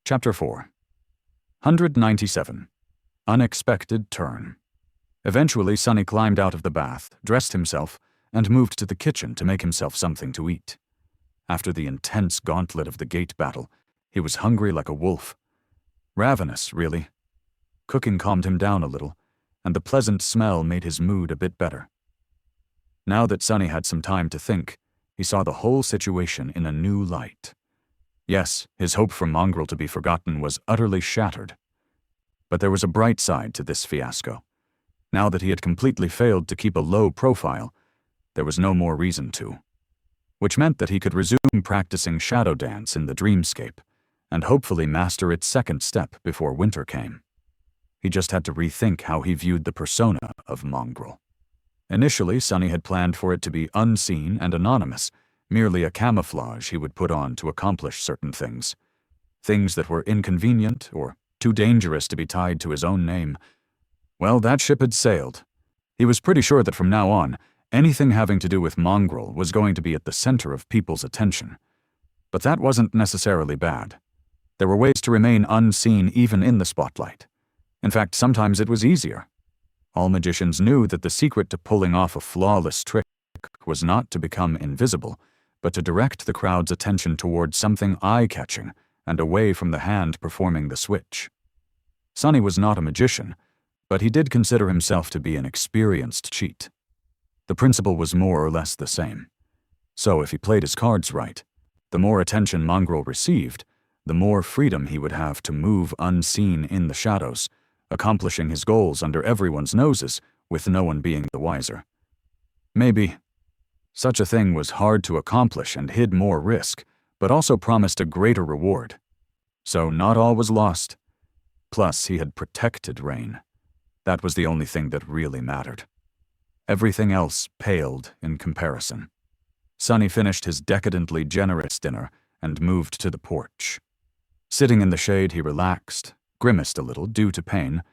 Chapter 4. 197. Unexpected Turn. Eventually, Sonny climbed out of the bath, dressed himself, and moved to the kitchen to make himself something to eat. After the intense gauntlet of the gate battle, he was hungry like a wolf. Ravenous, really. Cooking calmed him down a little, and the pleasant smell made his mood a bit better. Now that Sonny had some time to think, he saw the whole situation in a new light. Yes, his hope for Mongrel to be forgotten was utterly shattered. But there was a bright side to this fiasco. Now that he had completely failed to keep a low profile, there was no more reason to. Which meant that he could resume practicing shadow dance in the dreamscape, and hopefully master its second step before winter came. He just had to rethink how he viewed the persona of Mongrel. Initially, Sonny had planned for it to be unseen and anonymous, merely a camouflage he would put on to accomplish certain things. Things that were inconvenient or too dangerous to be tied to his own name. Well, that ship had sailed. He was pretty sure that from now on, anything having to do with Mongrel was going to be at the center of people's attention. But that wasn't necessarily bad. There were ways to remain unseen even in the spotlight. In fact, sometimes it was easier. All magicians knew that the secret to pulling off a flawless trick was not to become invisible, but to direct the crowd's attention towards something eye-catching and away from the hand performing the switch. Sonny was not a magician, but he did consider himself to be an experienced cheat. The principle was more or less the same. So if he played his cards right, the more attention Mongrel received, the more freedom he would have to move unseen in the shadows, accomplishing his goals under everyone's noses with no one being the wiser. Maybe such a thing was hard to accomplish and hid more risk, but also promised a greater reward. So not all was lost. Plus, he had protected Rain. That was the only thing that really mattered. Everything else paled in comparison. Sonny finished his decadently generous dinner and moved to the porch. Sitting in the shade, he relaxed, grimaced a little due to pain,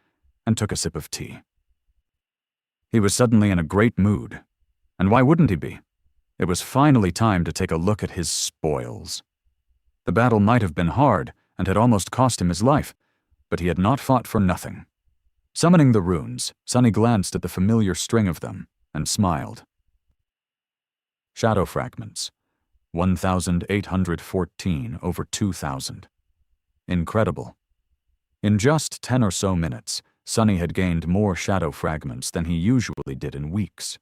and took a sip of tea. He was suddenly in a great mood. And why wouldn't he be? It was finally time to take a look at his spoils. The battle might have been hard and had almost cost him his life, but he had not fought for nothing. Summoning the runes, Sonny glanced at the familiar string of them and smiled. Shadow fragments, 1,814 over 2,000. Incredible. In just 10 or so minutes, Sonny had gained more shadow fragments than he usually did in weeks.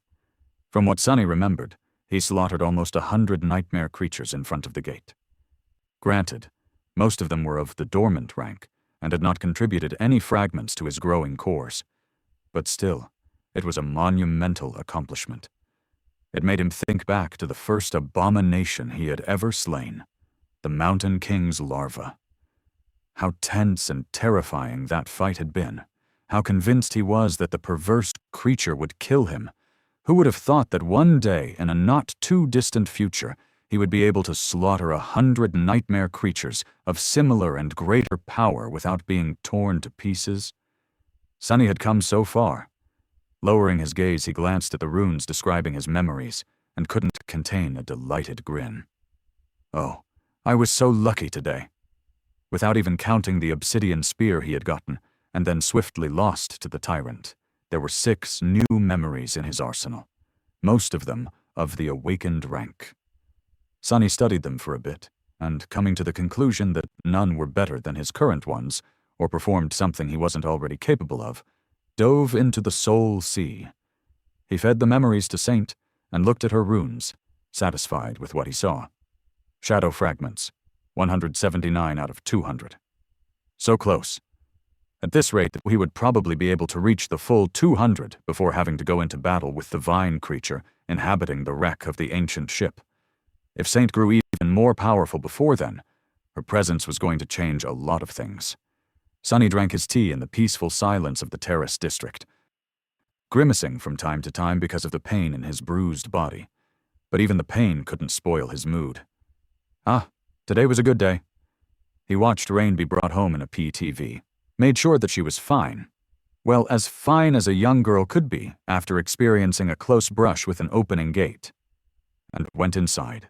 From what Sonny remembered, he slaughtered almost 100 nightmare creatures in front of the gate. Granted, most of them were of the dormant rank and had not contributed any fragments to his growing cores. But still, it was a monumental accomplishment. It made him think back to the first abomination he had ever slain, the Mountain King's larva. How tense and terrifying that fight had been. How convinced he was that the perverse creature would kill him. Who would have thought that one day, in a not-too-distant future, he would be able to slaughter 100 nightmare creatures of similar and greater power without being torn to pieces? Sonny had come so far. Lowering his gaze, he glanced at the runes describing his memories and couldn't contain a delighted grin. Oh, I was so lucky today. Without even counting the obsidian spear he had gotten, and then swiftly lost to the tyrant, there were 6 new memories in his arsenal, most of them of the awakened rank. Sonny studied them for a bit, and coming to the conclusion that none were better than his current ones, or performed something he wasn't already capable of, dove into the soul sea. He fed the memories to Saint, and looked at her runes, satisfied with what he saw. Shadow fragments, 179 out of 200. So close. At this rate, he would probably be able to reach the full 200 before having to go into battle with the vine creature inhabiting the wreck of the ancient ship. If Saint grew even more powerful before then, her presence was going to change a lot of things. Sonny drank his tea in the peaceful silence of the terrace district, grimacing from time to time because of the pain in his bruised body. But even the pain couldn't spoil his mood. Today was a good day. He watched Rain be brought home in a PTV, made sure that she was fine. Well, as fine as a young girl could be after experiencing a close brush with an opening gate, and went inside.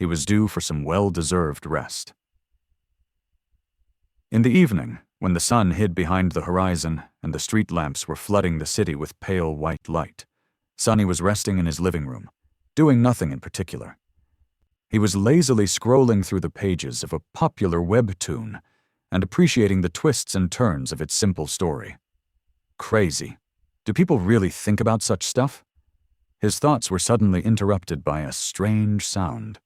He was due for some well-deserved rest. In the evening, when the sun hid behind the horizon and the street lamps were flooding the city with pale white light, Sonny was resting in his living room, doing nothing in particular. He was lazily scrolling through the pages of a popular webtoon and appreciating the twists and turns of its simple story. Crazy. Do people really think about such stuff? His thoughts were suddenly interrupted by a strange sound.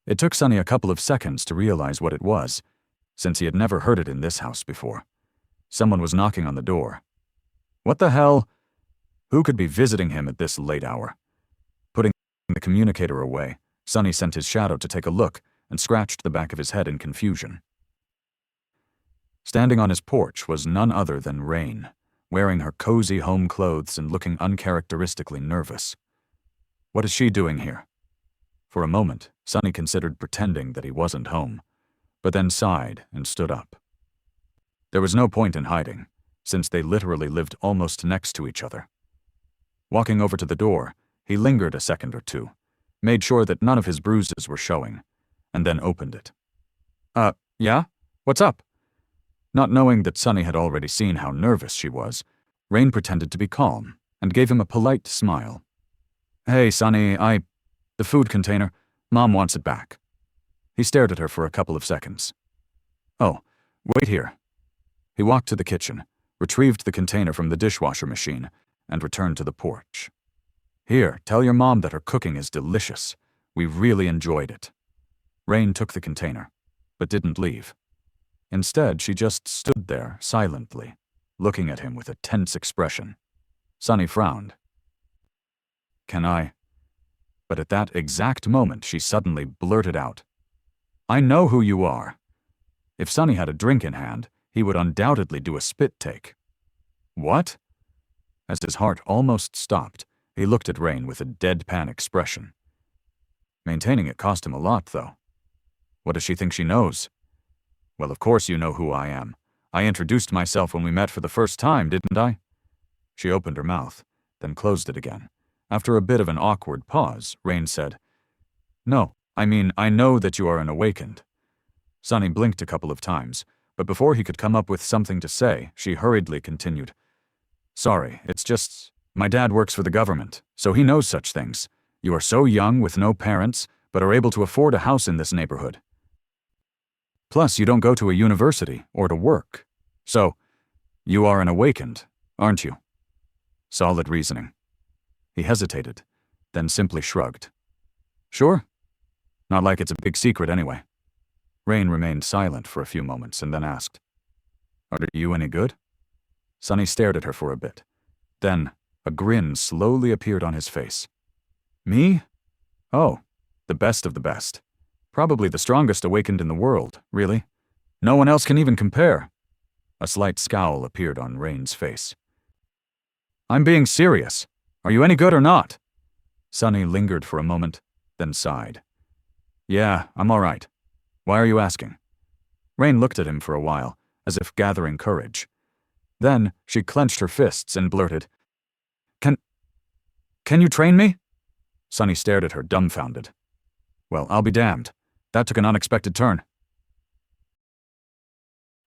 It took Sonny a couple of seconds to realize what it was, since he had never heard it in this house before. Someone was knocking on the door. What the hell? Who could be visiting him at this late hour? Putting the communicator away, Sonny sent his shadow to take a look and scratched the back of his head in confusion. Standing on his porch was none other than Rain, wearing her cozy home clothes and looking uncharacteristically nervous. What is she doing here? For a moment, Sonny considered pretending that he wasn't home, but then sighed and stood up. There was no point in hiding, since they literally lived almost next to each other. Walking over to the door, he lingered a second or two, made sure that none of his bruises were showing, and then opened it. Yeah? What's up? Not knowing that Sonny had already seen how nervous she was, Rain pretended to be calm and gave him a polite smile. Hey, Sonny, the food container, Mom wants it back. He stared at her for a couple of seconds. Oh, wait here. He walked to the kitchen, retrieved the container from the dishwasher machine, and returned to the porch. Here, tell your mom that her cooking is delicious. We really enjoyed it. Rain took the container, but didn't leave. Instead, she just stood there, silently, looking at him with a tense expression. Sonny frowned. Can I? But at that exact moment, she suddenly blurted out, I know who you are. If Sonny had a drink in hand, he would undoubtedly do a spit take. What? As his heart almost stopped, he looked at Rain with a deadpan expression. Maintaining it cost him a lot, though. What does she think she knows? Well, of course you know who I am. I introduced myself when we met for the first time, didn't I? She opened her mouth, then closed it again. After a bit of an awkward pause, Rain said, No, I know that you are an awakened. Sonny blinked a couple of times, but before he could come up with something to say, she hurriedly continued, Sorry, it's just, my dad works for the government, so he knows such things. You are so young with no parents, but are able to afford a house in this neighborhood. Plus, you don't go to a university or to work. So, you are an awakened, aren't you? Solid reasoning. He hesitated, then simply shrugged. Sure? Not like it's a big secret anyway. Rain remained silent for a few moments and then asked, Are you any good? Sonny stared at her for a bit. Then, a grin slowly appeared on his face. Me? Oh, the best of the best. Probably the strongest awakened in the world, really. No one else can even compare. A slight scowl appeared on Rain's face. I'm being serious. Are you any good or not? Sonny lingered for a moment, then sighed. Yeah, I'm all right. Why are you asking? Rain looked at him for a while, as if gathering courage. Then she clenched her fists and blurted, Can you train me? Sonny stared at her, dumbfounded. Well, I'll be damned. That took an unexpected turn.